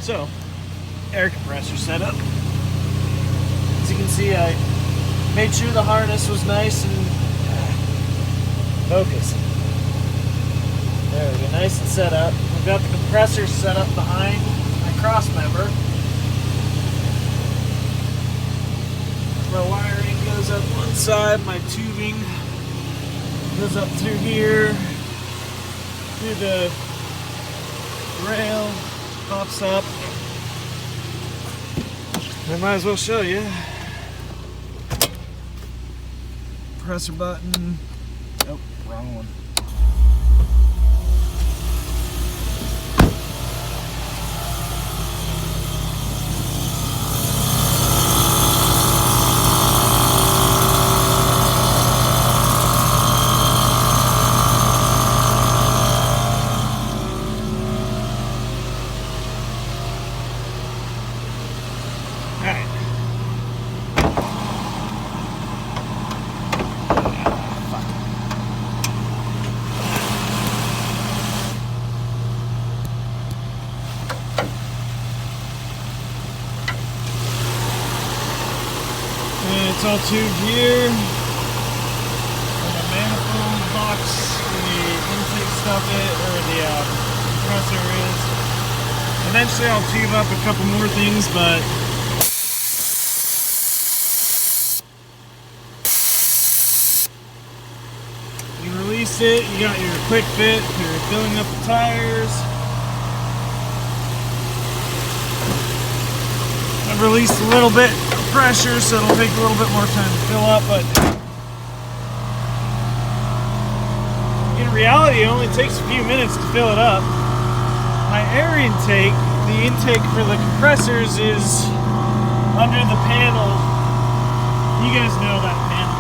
So, air compressor setup. As you can see, I made sure the harness was nice and focused. There we go, nice and set up. We've got the compressor set up behind my cross member. My wiring goes up one side, my tubing goes up through here, through the rail, pops up. I might as well show you. Compressor button. Oh, wrong one. It's all tubed here. And the manifold box where the intake stuff is, or the compressor is. Eventually I'll tube up a couple more things, but you release it, you got your quick fit, you're filling up the tires. I've released a little bit of pressure, so it'll take a little bit more time to fill up, but in reality it only takes a few minutes to fill it up. My air intake, the intake for the compressors, is under the panel. You guys know that panel.